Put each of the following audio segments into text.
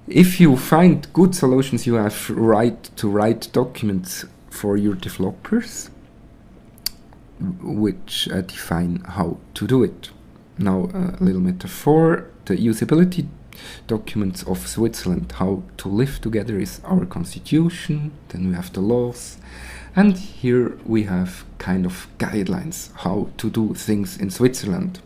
If you find good solutions, you have to write documents for your developers which define how to do it. Now a little metaphor, the usability documents of Switzerland, how to live together, is our constitution, then we have the laws, and here we have kind of guidelines how to do things in Switzerland.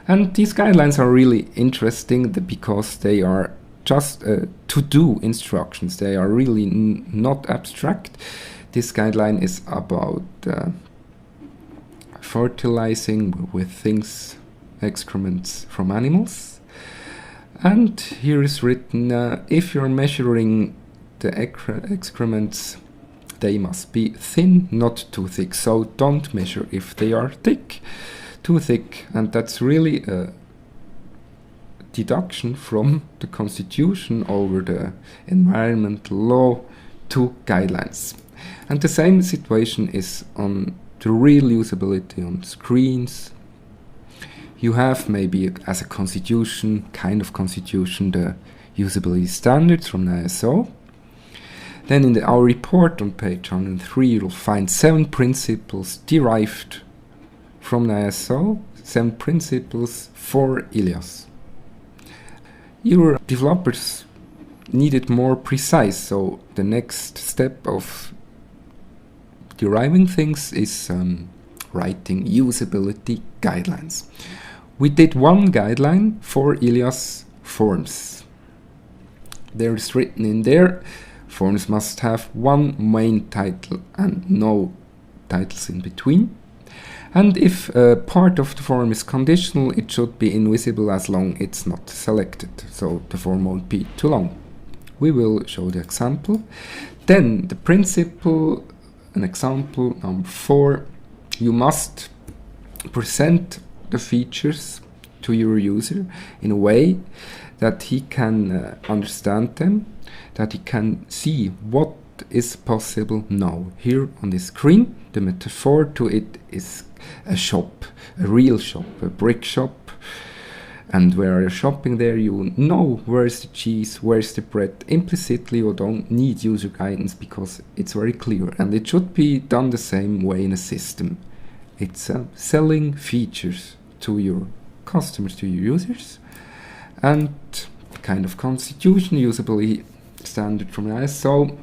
And these guidelines are really interesting because they are just to-do instructions. They are really not abstract. This guideline is about fertilizing with things, excrements from animals. And here is written, if you're measuring the excrements, they must be thin, not too thick. So don't measure if they are too thick. And that's really a deduction from the constitution over the environmental law to guidelines. And the same situation is on the real usability on screens. You have maybe as a constitution, kind of constitution, the usability standards from the ISO. Then in our report on page 103, you'll find 7 principles derived from the ISO, 7 principles for ILIAS. Your developers need it more precise, so the next step of deriving things is writing usability guidelines. We did one guideline for ILIAS forms. There is written in there, forms must have one main title and no titles in between. And if a part of the form is conditional, it should be invisible as long as it's not selected, so the form won't be too long. We will show the example. Then the principle, an example number 4, you must present the features to your user in a way that he can understand them, that he can see what is possible now. Here on the screen, the metaphor to it is a shop, a real shop, a brick shop. And where you're shopping there, you know where's the cheese, where's the bread. Implicitly, you don't need user guidance because it's very clear. And it should be done the same way in a system. It's selling features to your customers, to your users. And kind of constitution, usability standard from ISO.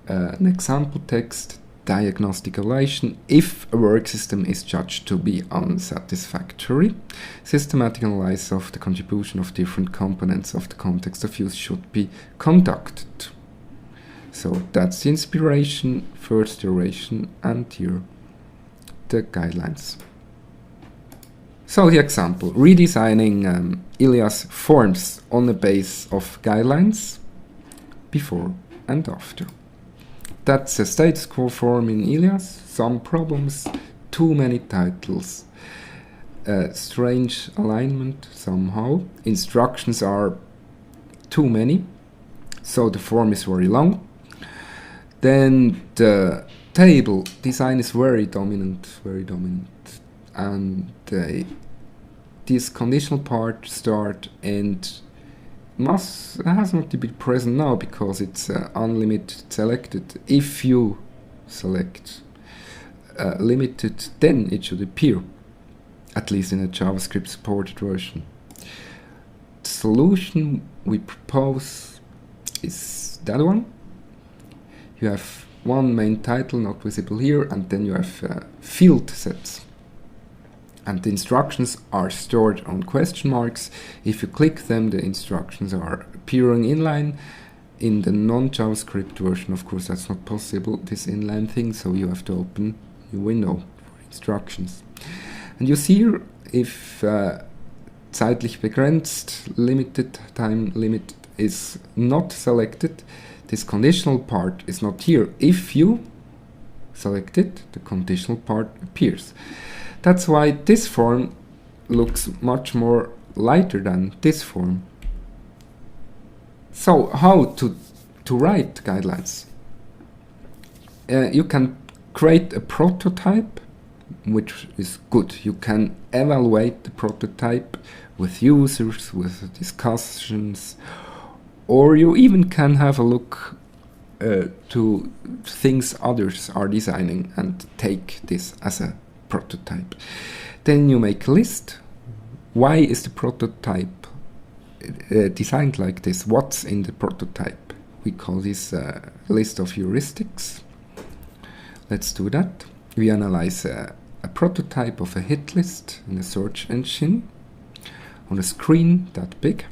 An example text, diagnostic evaluation. If a work system is judged to be unsatisfactory, systematic analysis of the contribution of different components of the context of use should be conducted. So that's the inspiration, first iteration, and here the guidelines. So the example, redesigning ILIAS forms on the base of guidelines before and after. That's a status quo form in ILIAS, some problems, too many titles, strange alignment somehow, instructions are too many, so the form is very long. Then the table design is very dominant, and this conditional part, start, end, has not to be present now because it's unlimited selected. If you select limited, then it should appear, at least in a JavaScript supported version. The solution we propose is that one. You have one main title not visible here, and then you have field sets. And the instructions are stored on question marks. If you click them, the instructions are appearing inline. In the non-JavaScript version, of course, that's not possible, this inline thing, so you have to open a window for instructions. And you see here, if zeitlich begrenzt, limited time limit is not selected, this conditional part is not here. If you select it, the conditional part appears. That's why this form looks much more lighter than this form. So how to write guidelines? You can create a prototype, which is good. You can evaluate the prototype with users, with discussions, or you even can have a look to things others are designing and take this as a prototype. Then you make a list. Why is the prototype designed like this? What's in the prototype? We call this a list of heuristics. Let's do that. We analyze a prototype of a hit list in a search engine on a screen that big.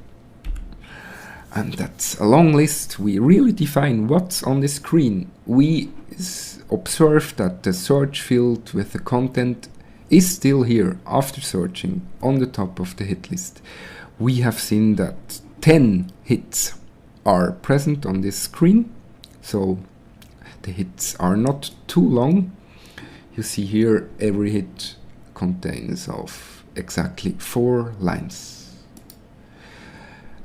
And that's a long list. We really define what's on the screen. We observe that the search field with the content is still here after searching on the top of the hit list. We have seen that 10 hits are present on this screen, so the hits are not too long. You see here every hit contains of exactly 4 lines.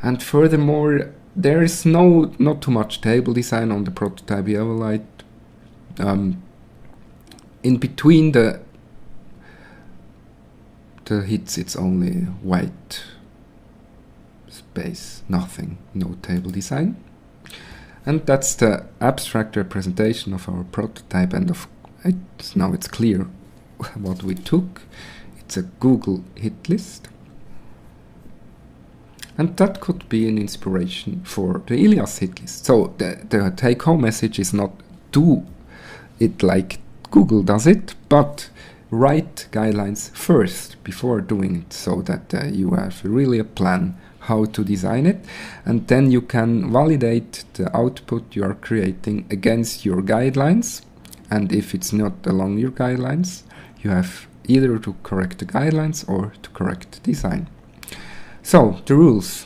And furthermore, there is not too much table design on the prototype we evaluate. In between the hits, it's only white space, nothing, no table design. And that's the abstract representation of our prototype, and now it's clear what we took. It's a Google hit list. And that could be an inspiration for the ILIAS hit list. So the take-home message is not do it like Google does it, but write guidelines first before doing it, so that you have really a plan how to design it, and then you can validate the output you are creating against your guidelines. And if it's not along your guidelines, you have either to correct the guidelines or to correct the design. So, the rules.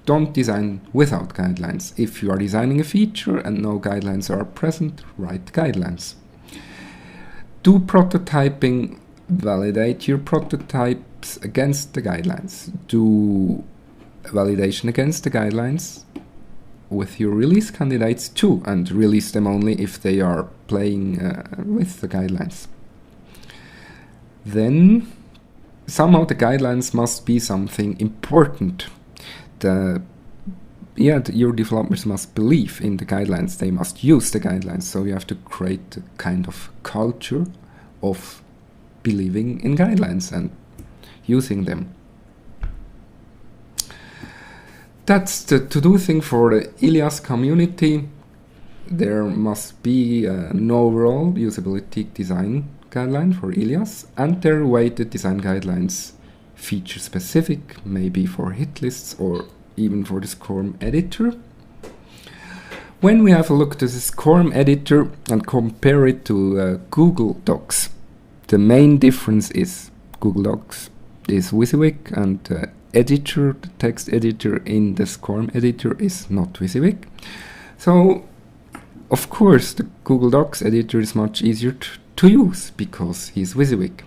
Don't design without guidelines. If you are designing a feature and no guidelines are present, write guidelines. Do prototyping, validate your prototypes against the guidelines. Do validation against the guidelines with your release candidates too, and release them only if they are playing with the guidelines. Then somehow the guidelines must be something important. Your developers must believe in the guidelines. They must use the guidelines. So you have to create a kind of culture of believing in guidelines and using them. That's the to-do thing for the ILIAS community. There must be an overall usability design guideline for ILIAS, and their weighted design guidelines, feature specific, maybe for hit lists or even for the SCORM editor. When we have a look at the SCORM editor and compare it to Google Docs, the main difference is Google Docs is WYSIWYG, and the text editor in the SCORM editor is not WYSIWYG. So, of course, the Google Docs editor is much easier to use because he's WYSIWYG.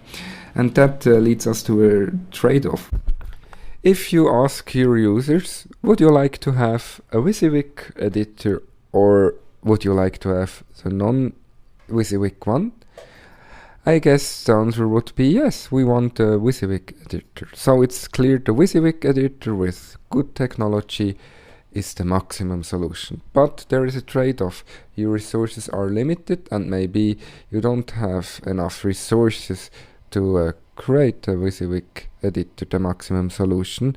And that leads us to a trade-off. If you ask your users, would you like to have a WYSIWYG editor or would you like to have the non-WYSIWYG one? I guess the answer would be yes, we want a WYSIWYG editor. So it's clear the WYSIWYG editor with good technology is the maximum solution. But there is a trade-off. Your resources are limited and maybe you don't have enough resources to create a WYSIWYG editor, the maximum solution,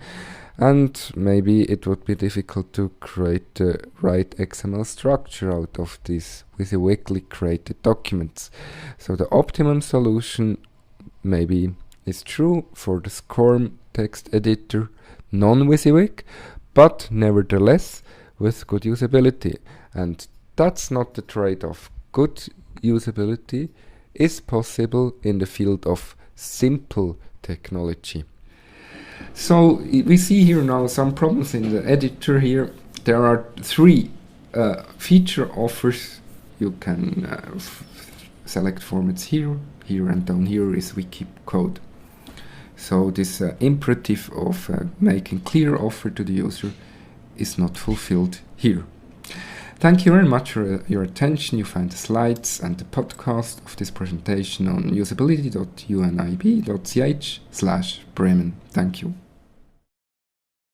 and maybe it would be difficult to create the right XML structure out of these WYSIWYGly created documents. So the optimum solution maybe is true for the SCORM text editor, non-WYSIWYG, but nevertheless with good usability. And that's not the trade-off. Good usability is possible in the field of simple technology. So we see here now some problems in the editor here. There are 3 feature offers. You can select formats here, and down here is wiki code. So this imperative of making clear offer to the user is not fulfilled here. Thank you very much for your attention. You find the slides and the podcast of this presentation on usability.unib.ch/Bremen. Thank you.